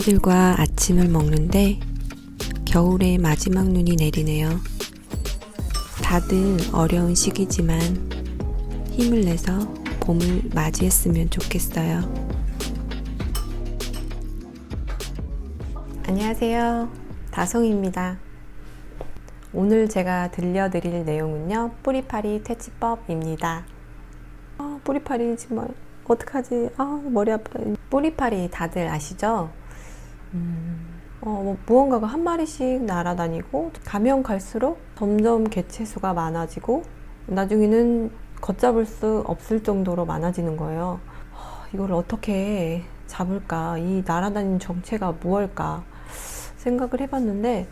아이들과 아침을 먹는데 겨울의 마지막 눈이 내리네요. 다들 어려운 시기지만 힘을 내서 봄을 맞이했으면 좋겠어요. 안녕하세요. 다송입니다. 오늘 제가 들려드릴 내용은요, 뿌리파리 퇴치법입니다. 뿌리파리 정말 어떡하지? 머리 아파요. 뿌리파리 다들 아시죠? 무언가가 한 마리씩 날아다니고 가면 갈수록 점점 개체수가 많아지고 나중에는 걷잡을 수 없을 정도로 많아지는 거예요. 이걸 어떻게 잡을까? 이 날아다니는 정체가 무엇일까? 생각을 해봤는데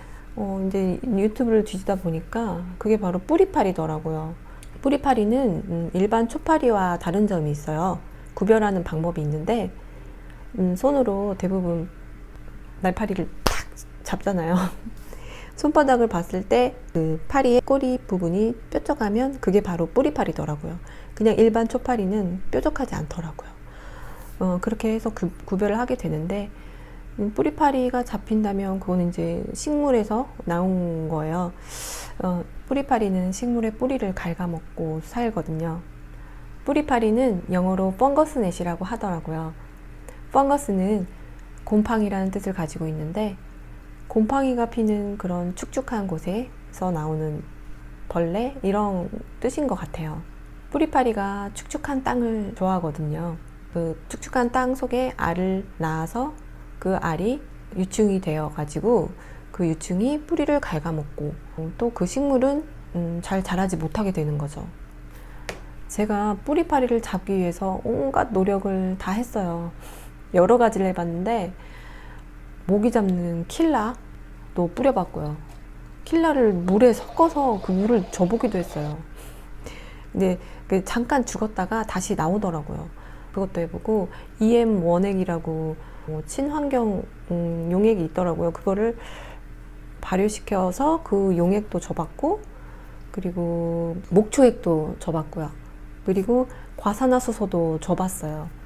이제 유튜브를 뒤지다 보니까 그게 바로 뿌리파리더라고요. 뿌리파리는 일반 초파리와 다른 점이 있어요. 구별하는 방법이 있는데 손으로 대부분 날파리를 탁 잡잖아요. 손바닥을 봤을 때 그 파리의 꼬리 부분이 뾰족하면 그게 바로 뿌리파리더라고요. 그냥 일반 초파리는 뾰족하지 않더라고요. 그렇게 해서 구별을 하게 되는데 뿌리파리가 잡힌다면 그건 이제 식물에서 나온 거예요. 뿌리파리는 식물의 뿌리를 갉아먹고 살거든요. 뿌리파리는 영어로 펑거스넷이라고 하더라고요. 펑거스는 곰팡이라는 뜻을 가지고 있는데 곰팡이가 피는 그런 축축한 곳에서 나오는 벌레 이런 뜻인 것 같아요. 뿌리파리가 축축한 땅을 좋아하거든요. 그 축축한 땅 속에 알을 낳아서 그 알이 유충이 되어 가지고 그 유충이 뿌리를 갉아먹고 또 그 식물은 잘 자라지 못하게 되는 거죠. 제가 뿌리파리를 잡기 위해서 온갖 노력을 다 했어요. 여러 가지를 해봤는데 모기 잡는 킬라도 뿌려봤고요. 킬라를 물에 섞어서 그 물을 줘보기도 했어요. 근데 잠깐 죽었다가 다시 나오더라고요. 그것도 해보고 EM 원액이라고 친환경 용액이 있더라고요. 그거를 발효시켜서 그 용액도 줘봤고 그리고 목초액도 줘봤고요. 그리고 과산화수소도 줘봤어요.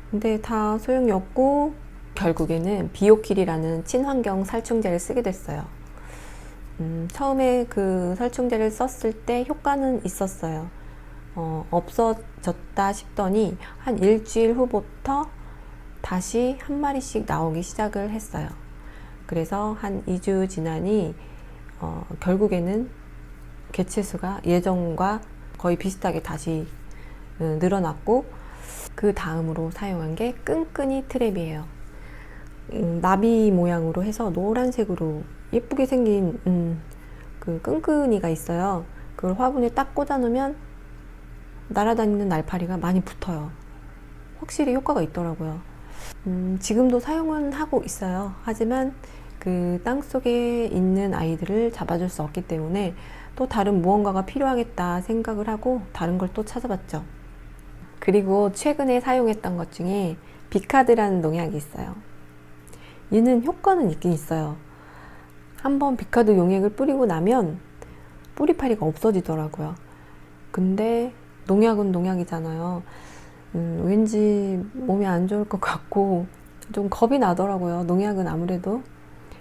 근데 다 소용이 없고 결국에는 비오킬이라는 친환경 살충제를 쓰게 됐어요. 처음에 그 살충제를 썼을 때 효과는 있었어요. 없어졌다 싶더니 한 일주일 후부터 다시 한 마리씩 나오기 시작을 했어요. 그래서 한 2주 지나니 결국에는 개체수가 예전과 거의 비슷하게 다시 늘어났고 그 다음으로 사용한 게 끈끈이 트랩이에요. 나비 모양으로 해서 노란색으로 예쁘게 생긴 그 끈끈이가 있어요. 그걸 화분에 딱 꽂아 놓으면 날아다니는 날파리가 많이 붙어요. 확실히 효과가 있더라고요. 지금도 사용은 하고 있어요. 하지만 그 땅속에 있는 아이들을 잡아줄 수 없기 때문에 또 다른 무언가가 필요하겠다 생각을 하고 다른 걸 또 찾아봤죠. 그리고 최근에 사용했던 것 중에 비카드라는 농약이 있어요. 얘는 효과는 있긴 있어요. 한번 비카드 용액을 뿌리고 나면 뿌리파리가 없어지더라고요. 근데 농약은 농약이잖아요. 왠지 몸에 안 좋을 것 같고 좀 겁이 나더라고요. 농약은 아무래도.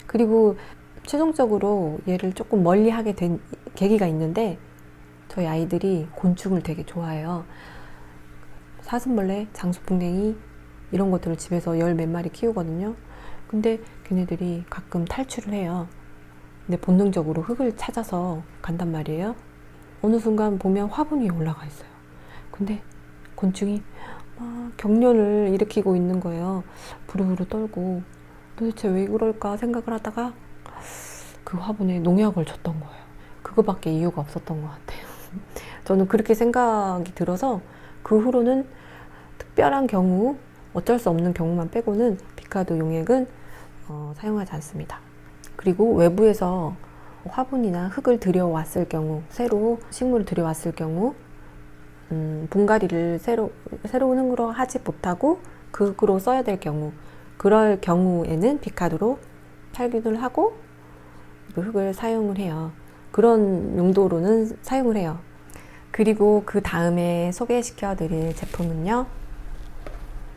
그리고 최종적으로 얘를 조금 멀리 하게 된 계기가 있는데 저희 아이들이 곤충을 되게 좋아해요. 사슴벌레, 장수풍뎅이 이런 것들을 집에서 열 몇 마리 키우거든요. 근데 걔네들이 가끔 탈출을 해요. 근데 본능적으로 흙을 찾아서 간단 말이에요. 어느 순간 보면 화분 위에 올라가 있어요. 근데 곤충이 막 경련을 일으키고 있는 거예요. 부르부르 떨고 도대체 왜 그럴까 생각을 하다가 그 화분에 농약을 줬던 거예요. 그거밖에 이유가 없었던 것 같아요. 저는 그렇게 생각이 들어서 그 후로는 특별한 경우 어쩔 수 없는 경우만 빼고는 비카드 용액은 사용하지 않습니다. 그리고 외부에서 화분이나 흙을 들여왔을 경우, 새로 식물을 들여왔을 경우 분갈이를 새로운 흙으로 하지 못하고 그 흙으로 써야 될 경우, 그럴 경우에는 비카드로 살균을 하고 그 흙을 사용을 해요. 그런 용도로는 사용을 해요. 그리고 그 다음에 소개시켜 드릴 제품은요,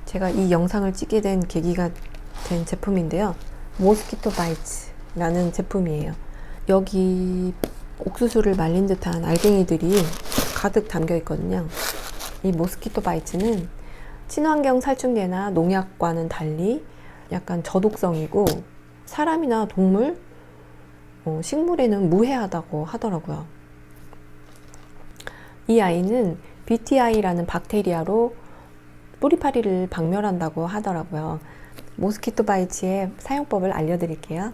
제가 이 영상을 찍게 된 계기가 된 제품인데요. 모스키토 바이츠라는 제품이에요. 여기 옥수수를 말린 듯한 알갱이들이 가득 담겨 있거든요. 이 모스키토 바이츠는 친환경 살충제나 농약과는 달리 약간 저독성이고 사람이나 동물, 식물에는 무해하다고 하더라고요. 이 아이는 BTI라는 박테리아로 뿌리파리를 박멸한다고 하더라고요. 모스키토 바이츠의 사용법을 알려드릴게요.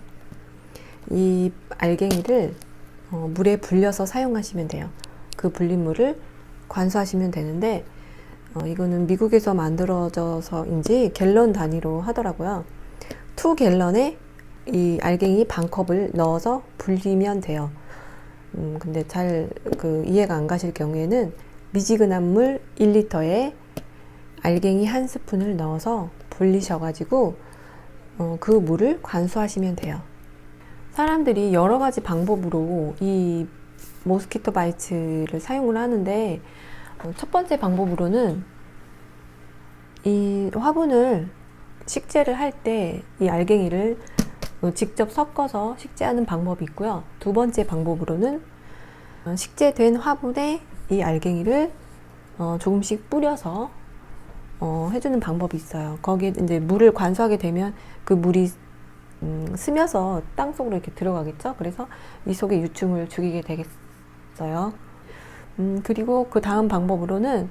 이 알갱이를 물에 불려서 사용하시면 돼요. 그 불린 물을 관수하시면 되는데 이거는 미국에서 만들어져서인지 갤런 단위로 하더라고요. 2갤런에 이 알갱이 반컵을 넣어서 불리면 돼요. 근데 잘 이해가 안 가실 경우에는 미지근한 물 1리터에 알갱이 1스푼을 넣어서 불리셔가지고 그 물을 관수하시면 돼요. 사람들이 여러 가지 방법으로 이 모스키토 바이츠를 사용을 하는데 첫 번째 방법으로는 이 화분을 식재를 할 때 이 알갱이를 직접 섞어서 식재하는 방법이 있고요. 두 번째 방법으로는 식재된 화분에 이 알갱이를 조금씩 뿌려서 해주는 방법이 있어요. 거기에 이제 물을 관수하게 되면 그 물이 스며서 땅 속으로 이렇게 들어가겠죠. 그래서 이 속에 유충을 죽이게 되겠어요. 그리고 그 다음 방법으로는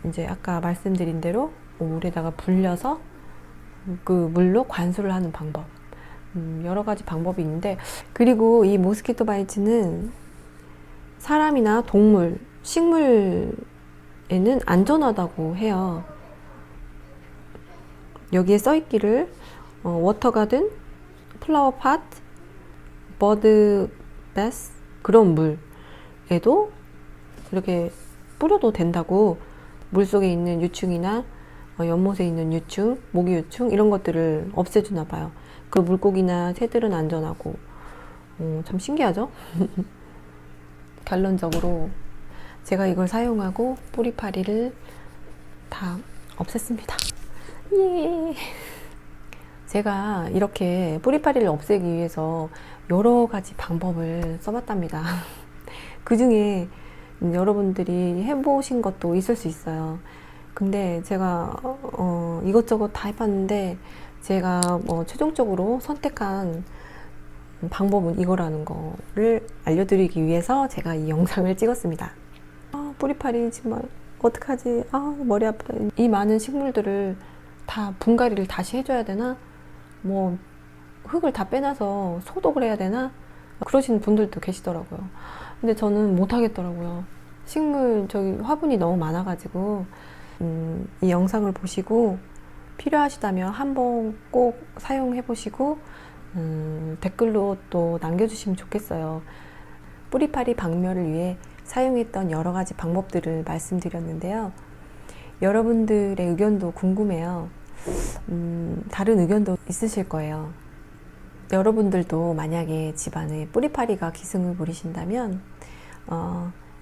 이제 아까 말씀드린 대로 물에다가 불려서 그 물로 관수를 하는 방법. 여러 가지 방법이 있는데, 그리고 이 모스키토 바이츠는 사람이나 동물, 식물에는 안전하다고 해요. 여기에 써있기를 워터가든, 플라워팟, 버드 베스 그런 물에도 이렇게 뿌려도 된다고. 물속에 있는 유충이나 연못에 있는 유충, 모기 유충 이런 것들을 없애주나 봐요. 그 물고기나 새들은 안전하고 참 신기하죠? 결론적으로 제가 이걸 사용하고 뿌리파리를 다 없앴습니다. 예. 제가 이렇게 뿌리파리를 없애기 위해서 여러 가지 방법을 써봤답니다. 그 중에 여러분들이 해보신 것도 있을 수 있어요. 근데 제가 이것저것 다 해봤는데 제가 최종적으로 선택한 방법은 이거라는 거를 알려드리기 위해서 제가 이 영상을 찍었습니다. 뿌리파리 정말 어떡하지? 머리 아프다. 이 많은 식물들을 다 분갈이를 다시 해줘야 되나? 뭐 흙을 다 빼놔서 소독을 해야 되나? 그러시는 분들도 계시더라고요. 근데 저는 못 하겠더라고요. 식물 화분이 너무 많아가지고 이 영상을 보시고 필요하시다면 한번 꼭 사용해 보시고 댓글로 또 남겨주시면 좋겠어요. 뿌리파리 박멸을 위해 사용했던 여러 가지 방법들을 말씀드렸는데요. 여러분들의 의견도 궁금해요. 다른 의견도 있으실 거예요. 여러분들도 만약에 집안에 뿌리파리가 기승을 부리신다면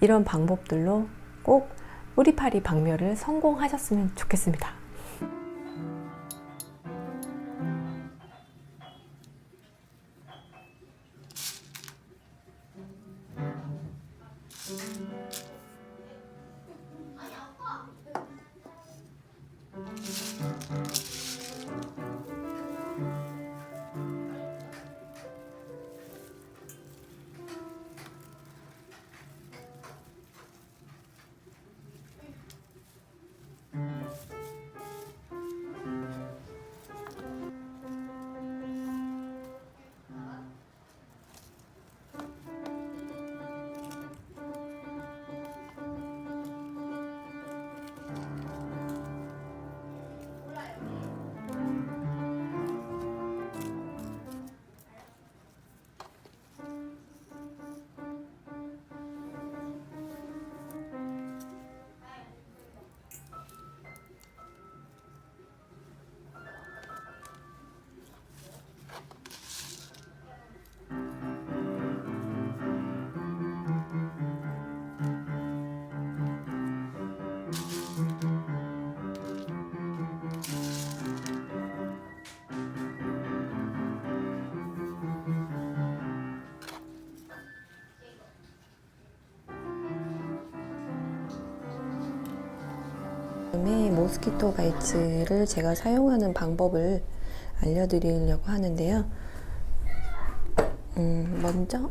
이런 방법들로 꼭 뿌리파리 박멸을 성공하셨으면 좋겠습니다. 다음에 모스키토 바이츠를 제가 사용하는 방법을 알려드리려고 하는데요. 먼저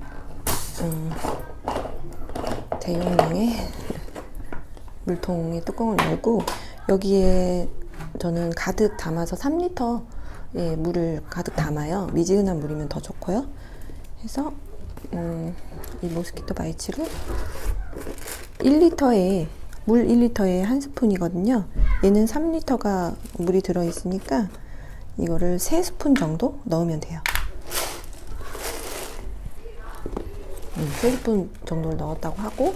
대용량의 물통의 뚜껑을 열고 여기에 저는 가득 담아서 3리터의 물을 가득 담아요. 미지근한 물이면 더 좋고요. 해서 이 모스키토 바이츠를 1리터에 물 1리터에 한 스푼이거든요. 얘는 3리터가 물이 들어있으니까 이거를 3스푼 정도 넣으면 돼요. 3스푼 정도를 넣었다고 하고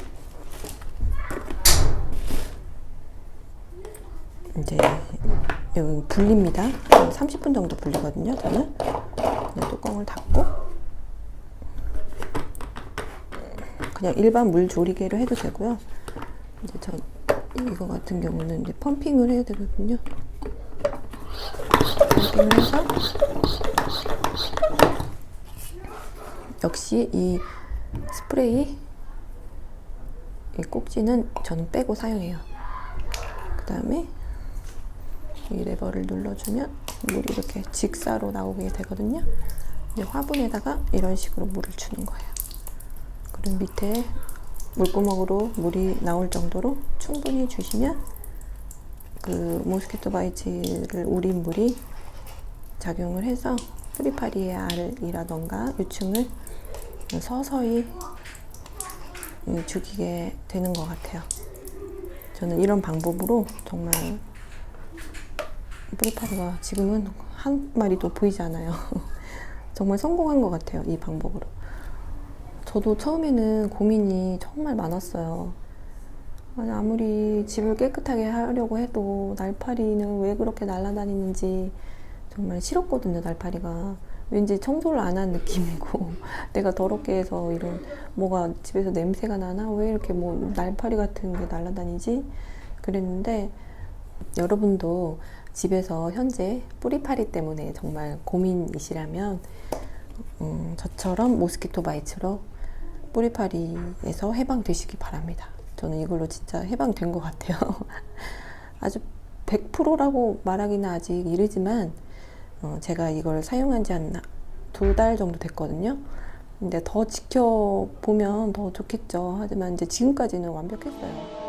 이제 여기 불립니다. 30분 정도 불리거든요. 저는 뚜껑을 닫고 그냥 일반 물 조리개로 해도 되고요. 이제 이거 같은 경우는 이제 펌핑을 해야 되거든요. 펌핑을 해서 역시 이 스프레이 이 꼭지는 저는 빼고 사용해요. 그 다음에 이 레버를 눌러주면 물이 이렇게 직사로 나오게 되거든요. 이제 화분에다가 이런 식으로 물을 주는 거예요. 그리고 밑에 물구멍으로 물이 나올 정도로 충분히 주시면 그 모스키토 바이츠를 우린 물이 작용을 해서 뿌리파리의 알이라던가 유충을 서서히 죽이게 되는 것 같아요. 저는 이런 방법으로 정말 뿌리파리가 지금은 한 마리도 보이지 않아요. 정말 성공한 것 같아요. 이 방법으로. 저도 처음에는 고민이 정말 많았어요. 아무리 집을 깨끗하게 하려고 해도 날파리는 왜 그렇게 날아다니는지 정말 싫었거든요. 날파리가 왠지 청소를 안 한 느낌이고 내가 더럽게 해서 이런 뭐가 집에서 냄새가 나나 왜 이렇게 뭐 날파리 같은 게 날아다니지 그랬는데 여러분도 집에서 현재 뿌리파리 때문에 정말 고민이시라면 저처럼 모스키토 바이츠로 뿌리파리에서 해방되시기 바랍니다. 저는 이걸로 진짜 해방된 것 같아요. 아주 100%라고 말하기는 아직 이르지만 제가 이걸 사용한 지 한 2달 정도 됐거든요. 근데 더 지켜보면 더 좋겠죠. 하지만 이제 지금까지는 완벽했어요.